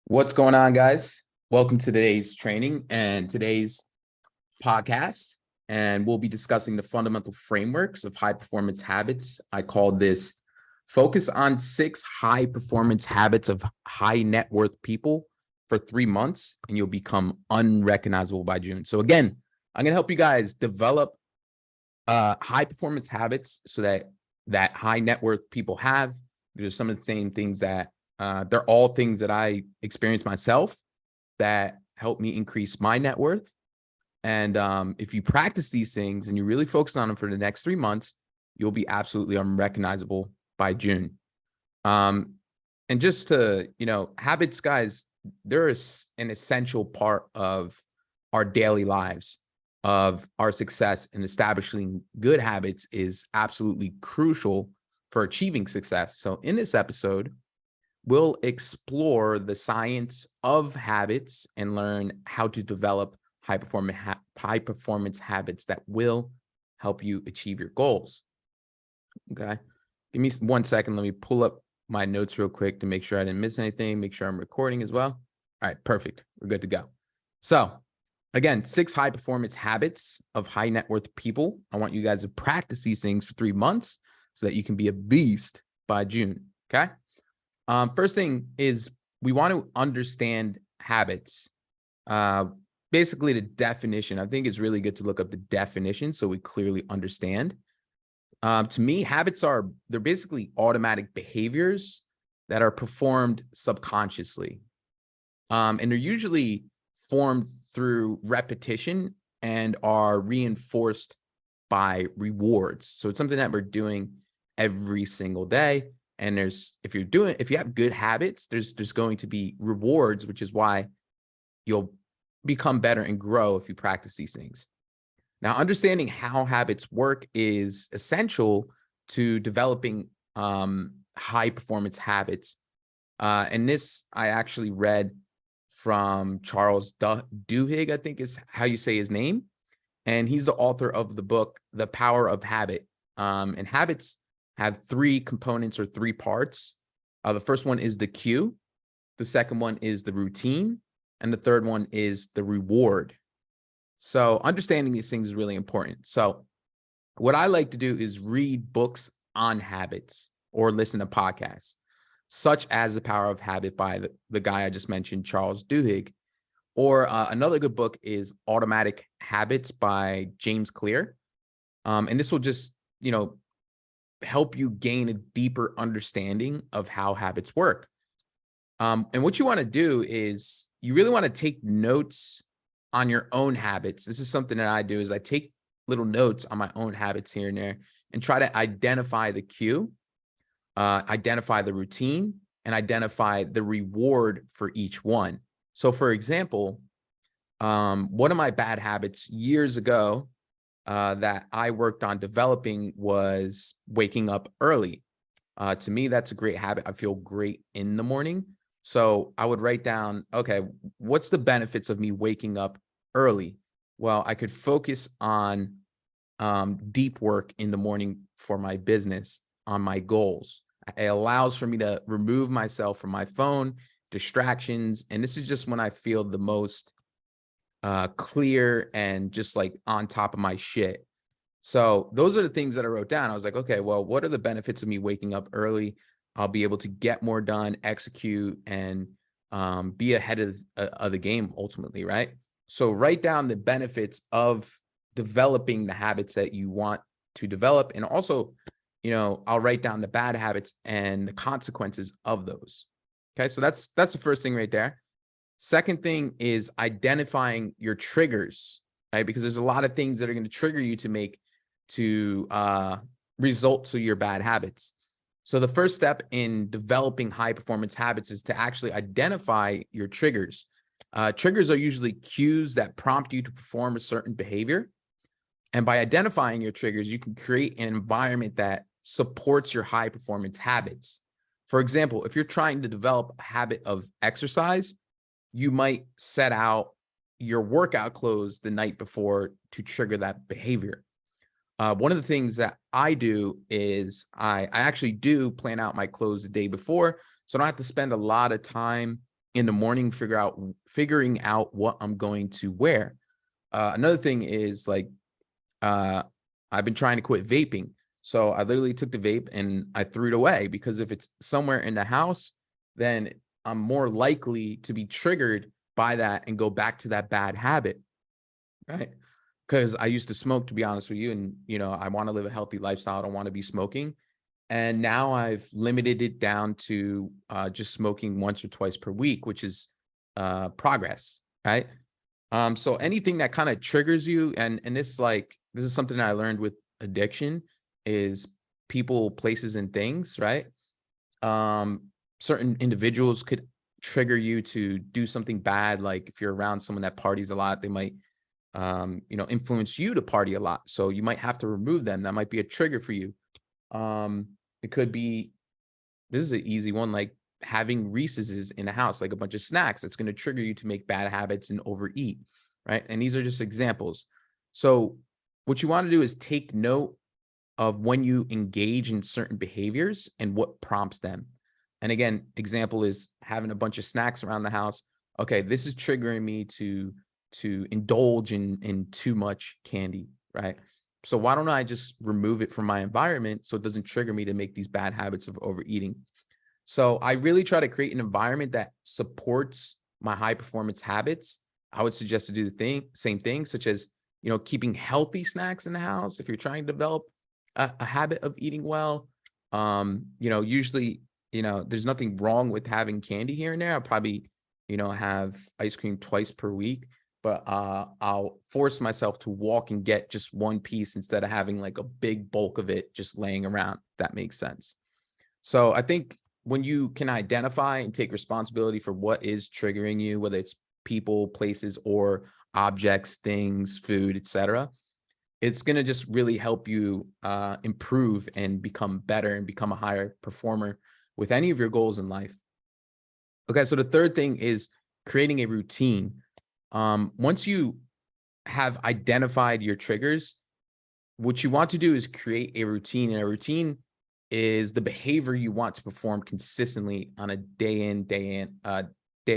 What's going on, guys? Welcome to today's training and today's podcast. And we'll be discussing the fundamental frameworks of high performance habits. I call this Focus on 6 High Performance Habits of High Net Worth People for 3 months, and you'll become unrecognizable by June. So, again, I'm going to help you guys develop high performance habits so that high net worth people have. There's some of the same things that they're all things that I experienced myself that helped me increase my net worth. And if you practice these things and you really focus on them for the next 3 months, you'll be absolutely unrecognizable by June. And just to, habits, guys, they're an essential part of our daily lives, of our success, and establishing good habits is absolutely crucial for achieving success. So in this episode, we'll explore the science of habits and learn how to develop high performance habits that will help you achieve your goals. Okay. Give me 1 second. Let me pull up my notes real quick to make sure I didn't miss anything, make sure I'm recording as well. All right, perfect. We're good to go. So again, 6 high performance habits of high net worth people. I want you guys to practice these things for 3 months so that you can be a beast by June. Okay. First thing is we want to understand habits. Basically the definition. I think it's really good to look up the definition so we clearly understand. To me, habits they're basically automatic behaviors that are performed subconsciously. And they're usually formed through repetition and are reinforced by rewards. So it's something that we're doing every single day. And if you have good habits, there's going to be rewards, which is why you'll become better and grow if you practice these things. Now, understanding how habits work is essential to developing high performance habits. And this I actually read from Charles Duhigg, I think is how you say his name. And he's the author of the book, The Power of Habit. And habits have 3 components or 3 parts. The first one is the cue. The second one is the routine. And the third one is the reward. So understanding these things is really important. So what I like to do is read books on habits or listen to podcasts, such as The Power of Habit by the guy I just mentioned, Charles Duhigg. Or another good book is Atomic Habits by James Clear. And this will just, help you gain a deeper understanding of how habits work. And what you want to do is you really want to take notes on your own habits. This is something that I do is I take little notes on my own habits here and there and try to identify the cue, identify the routine, and identify the reward for each one. So for example, one of my bad habits years ago that I worked on developing was waking up early. To me, that's a great habit. I feel great in the morning. So I would write down, okay, what's the benefits of me waking up early? Well, I could focus on deep work in the morning for my business, on my goals. It allows for me to remove myself from my phone, distractions. And this is just when I feel the most clear and just like on top of my shit. So those are the things that I wrote down. I was like, okay, well, what are the benefits of me waking up early? I'll be able to get more done, execute, and be ahead of the game ultimately, right? So write down the benefits of developing the habits that you want to develop. And also, I'll write down the bad habits and the consequences of those. Okay, so that's the first thing right there. Second thing is identifying your triggers, right? Because there's a lot of things that are going to trigger you to result to your bad habits. So the first step in developing high performance habits is to actually identify your triggers. Triggers are usually cues that prompt you to perform a certain behavior. And by identifying your triggers, you can create an environment that supports your high performance habits. For example, if you're trying to develop a habit of exercise, you might set out your workout clothes the night before to trigger that behavior. One of the things that I do is I actually do plan out my clothes the day before, so I don't have to spend a lot of time in the morning, figuring out what I'm going to wear. Another thing is like, I've been trying to quit vaping. So I literally took the vape and I threw it away, because if it's somewhere in the house, then I'm more likely to be triggered by that and go back to that bad habit, right? Because I used to smoke, to be honest with you, and I want to live a healthy lifestyle. I don't want to be smoking, and now I've limited it down to just smoking once or twice per week, which is progress, right? So anything that kind of triggers you, and this is something that I learned with addiction, is people, places, and things, right? Certain individuals could trigger you to do something bad. Like if you're around someone that parties a lot, they might influence you to party a lot. So you might have to remove them. That might be a trigger for you. It could be, this is an easy one, like having Reese's in the house, like a bunch of snacks. That's going to trigger you to make bad habits and overeat, right? And these are just examples. So what you want to do is take note of when you engage in certain behaviors and what prompts them. And again, example is having a bunch of snacks around the house. Okay, this is triggering me to indulge in too much candy, right? So why don't I just remove it from my environment so it doesn't trigger me to make these bad habits of overeating? So I really try to create an environment that supports my high performance habits. I would suggest to do the same thing, such as, keeping healthy snacks in the house. If you're trying to develop a habit of eating well, usually, there's nothing wrong with having candy here and there. I'll probably, have ice cream twice per week, but I'll force myself to walk and get just one piece instead of having like a big bulk of it just laying around. If that makes sense. So I think when you can identify and take responsibility for what is triggering you, whether it's people, places, or objects, things, food, etc., it's going to just really help you improve and become better and become a higher performer with any of your goals in life. Okay, so the third thing is creating a routine. Once you have identified your triggers, what you want to do is create a routine. And a routine is the behavior you want to perform consistently on a day in, day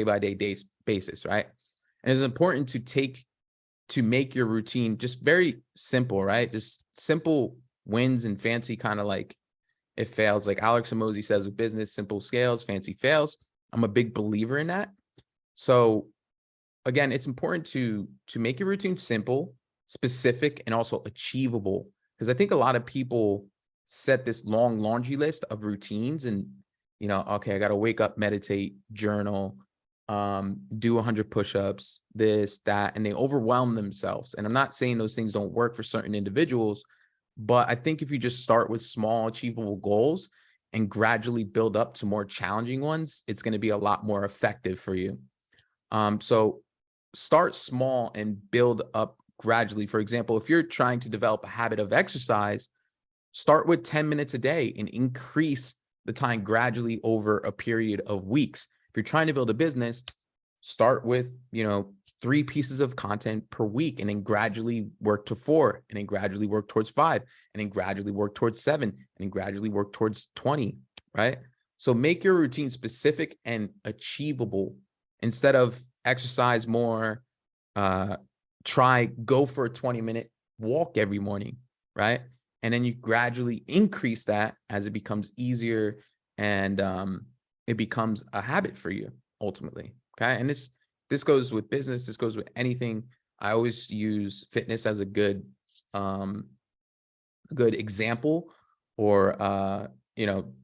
by day basis, right? And it's important to make your routine just very simple, right? Just simple wins and fancy kind of like it fails. Like Alex Hormozi says with business, simple scales, fancy fails. I'm a big believer in that. So again, it's important to make your routine simple, specific, and also achievable. Because I think a lot of people set this long laundry list of routines and, okay, I got to wake up, meditate, journal, do 100 push-ups, this, that, and they overwhelm themselves. And I'm not saying those things don't work for certain individuals, but I think if you just start with small achievable goals and gradually build up to more challenging ones, it's going to be a lot more effective for you. So start small and build up gradually. For example, if you're trying to develop a habit of exercise, start with 10 minutes a day and increase the time gradually over a period of weeks. If you're trying to build a business, start with, 3 pieces of content per week, and then gradually work to 4, and then gradually work towards 5, and then gradually work towards 7, and then gradually work towards 20, right? So make your routine specific and achievable. Instead of exercise more, go for a 20-minute walk every morning, right? And then you gradually increase that as it becomes easier and it becomes a habit for you ultimately. Okay. And this goes with business. This goes with anything. I always use fitness as a good example, or,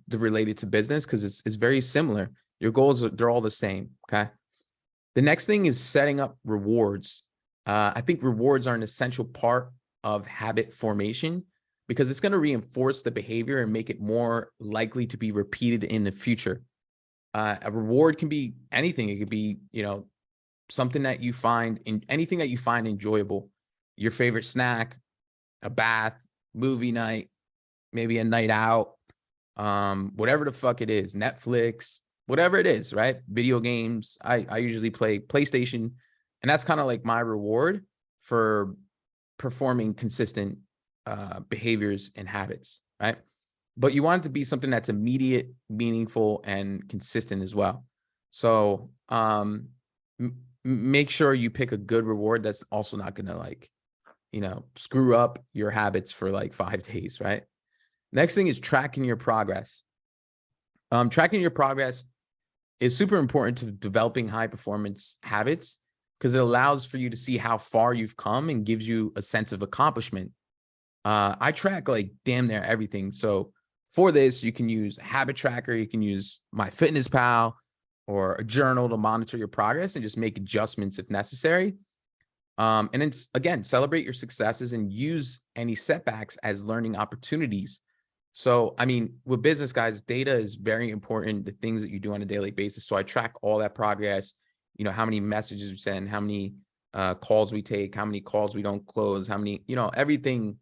related to business, because it's very similar. Your goals, they're all the same. Okay. The next thing is setting up rewards. I think rewards are an essential part of habit formation because it's going to reinforce the behavior and make it more likely to be repeated in the future. A reward can be anything. It could be, something that you find anything that you find enjoyable, your favorite snack, a bath, movie night, maybe a night out, whatever the fuck it is, Netflix, whatever it is, right? Video games. I usually play PlayStation, and that's kind of like my reward for performing consistent behaviors and habits, right? But you want it to be something that's immediate, meaningful, and consistent as well. So make sure you pick a good reward that's also not going to like, screw up your habits for like 5 days, right? Next thing is tracking your progress. Tracking your progress is super important to developing high performance habits because it allows for you to see how far you've come and gives you a sense of accomplishment. I track like damn near everything. So for this, you can use a habit tracker, you can use MyFitnessPal or a journal to monitor your progress and just make adjustments if necessary. And then again, celebrate your successes and use any setbacks as learning opportunities. So, I mean, with business guys, data is very important, the things that you do on a daily basis. So I track all that progress, how many messages we send, how many calls we take, how many calls we don't close, how many, everything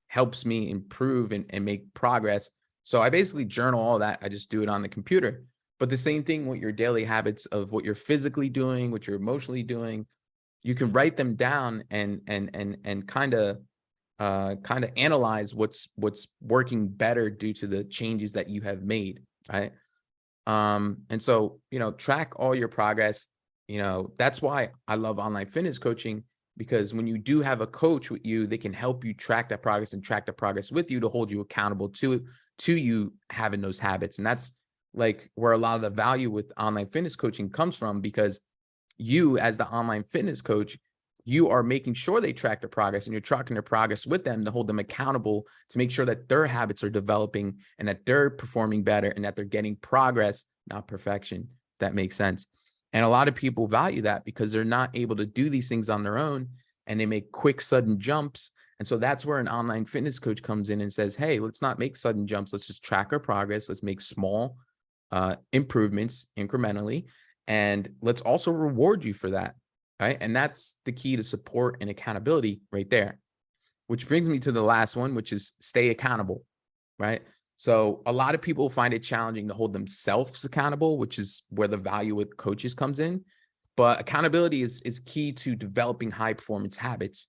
helps me improve and make progress. So I basically journal all that. I just do it on the computer. But the same thing with your daily habits of what you're physically doing, what you're emotionally doing, you can write them down and kind of analyze what's working better due to the changes that you have made, right? And so, track all your progress. That's why I love online fitness coaching, because when you do have a coach with you, they can help you track that progress and track the progress with you to hold you accountable to you having those habits. And that's like where a lot of the value with online fitness coaching comes from, because you as the online fitness coach, you are making sure they track their progress and you're tracking their progress with them to hold them accountable to make sure that their habits are developing and that they're performing better and that they're getting progress, not perfection. That makes sense. And a lot of people value that because they're not able to do these things on their own and they make quick, sudden jumps. And so that's where an online fitness coach comes in and says, hey, let's not make sudden jumps. Let's just track our progress. Let's make small improvements incrementally. And let's also reward you for that. Right. And that's the key to support and accountability right there, which brings me to the last one, which is stay accountable. Right. So a lot of people find it challenging to hold themselves accountable, which is where the value with coaches comes in. But accountability is key to developing high performance habits.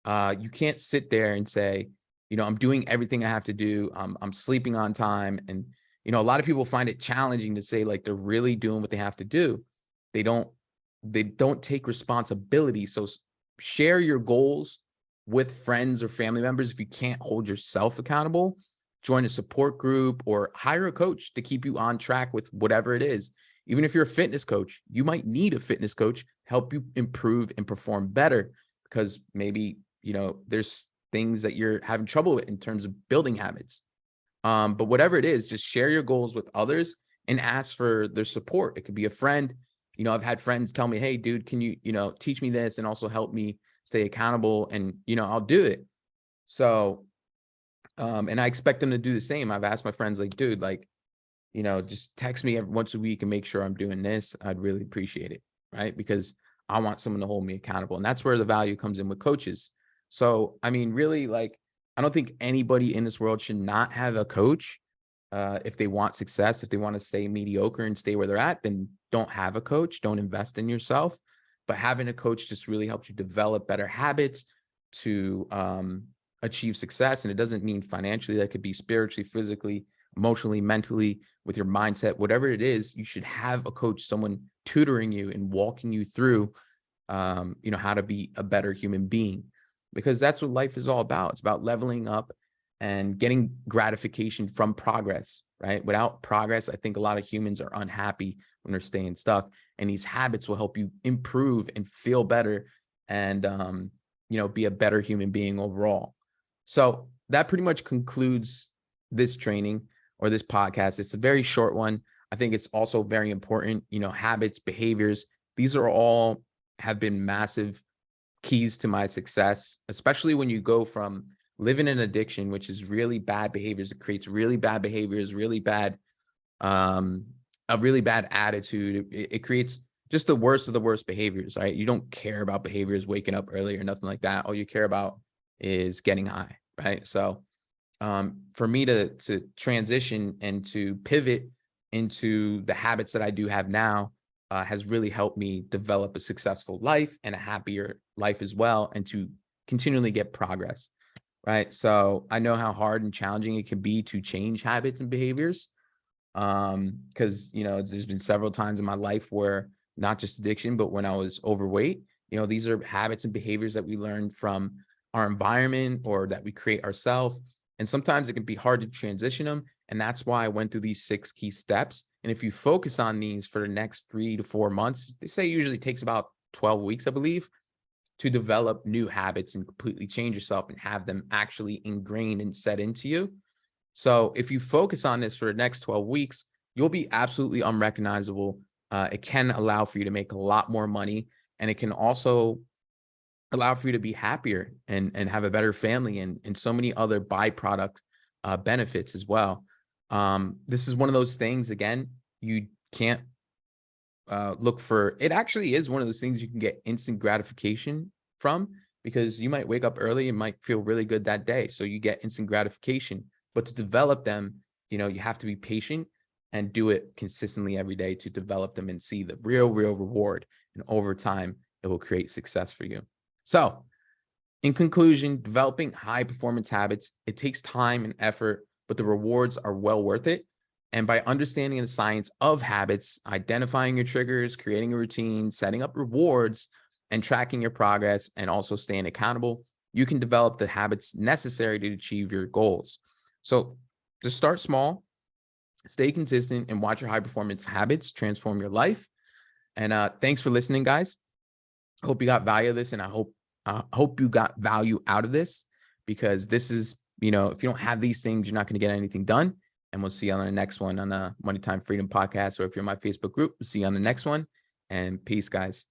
You can't sit there and say, I'm doing everything I have to do. I'm sleeping on time. And, a lot of people find it challenging to say like they're really doing what they have to do. They don't take responsibility. So share your goals with friends or family members. If you can't hold yourself accountable, join a support group or hire a coach to keep you on track with whatever it is. Even if you're a fitness coach, you might need a fitness coach to help you improve and perform better, because maybe, there's things that you're having trouble with in terms of building habits. But whatever it is, just share your goals with others and ask for their support. It could be a friend. I've had friends tell me, hey, dude, can you, teach me this and also help me stay accountable? And, I'll do it. So, and I expect them to do the same. I've asked my friends like, dude, like, just text me every once a week and make sure I'm doing this. I'd really appreciate it. Right. Because I want someone to hold me accountable. And that's where the value comes in with coaches. So, I mean, really, like, I don't think anybody in this world should not have a coach. If they want success, if they want to stay mediocre and stay where they're at, then don't have a coach, don't invest in yourself. But having a coach just really helps you develop better habits to achieve success. And it doesn't mean financially, that could be spiritually, physically, emotionally, mentally, with your mindset, whatever it is. You should have a coach, someone tutoring you and walking you through, how to be a better human being, because that's what life is all about. It's about leveling up and getting gratification from progress, right? Without progress, I think a lot of humans are unhappy when they're staying stuck. And these habits will help you improve and feel better and, be a better human being overall. So that pretty much concludes this training or this podcast. It's a very short one. I think it's also very important, habits, behaviors, these are all have been massive keys to my success, especially when you go from living in addiction, which is really bad behaviors. It creates really bad behaviors, really bad, a really bad attitude. It creates just the worst of the worst behaviors, right? You don't care about behaviors, waking up early or nothing like that. All you care about is getting high, right? So for me to transition and to pivot into the habits that I do have now has really helped me develop a successful life and a happier life as well, and to continually get progress. Right. So I know how hard and challenging it can be to change habits and behaviors. Because, there's been several times in my life where not just addiction, but when I was overweight, these are habits and behaviors that we learn from our environment or that we create ourselves. And sometimes it can be hard to transition them. And that's why I went through these 6 key steps. And if you focus on these for the next 3 to 4 months, they say it usually takes about 12 weeks, I believe, to develop new habits and completely change yourself and have them actually ingrained and set into you. So if you focus on this for the next 12 weeks, you'll be absolutely unrecognizable. It can allow for you to make a lot more money, and it can also allow for you to be happier and have a better family and so many other byproduct benefits as well. This is one of those things, again, you can't look for. It actually is one of those things you can get instant gratification from, because you might wake up early and might feel really good that day. So you get instant gratification, but to develop them, you have to be patient and do it consistently every day to develop them and see the real reward. And over time, it will create success for you. So in conclusion, developing high performance habits, it takes time and effort, but the rewards are well worth it. And by understanding the science of habits, identifying your triggers, creating a routine, setting up rewards, and tracking your progress, and also staying accountable, you can develop the habits necessary to achieve your goals. So just start small, stay consistent, and watch your high performance habits transform your life. And thanks for listening, guys. I hope you got value of this, and I hope you got value out of this, because this is, if you don't have these things, you're not going to get anything done. And we'll see you on the next one on the Money Time Freedom podcast. Or if you're in my Facebook group, we'll see you on the next one. And peace, guys.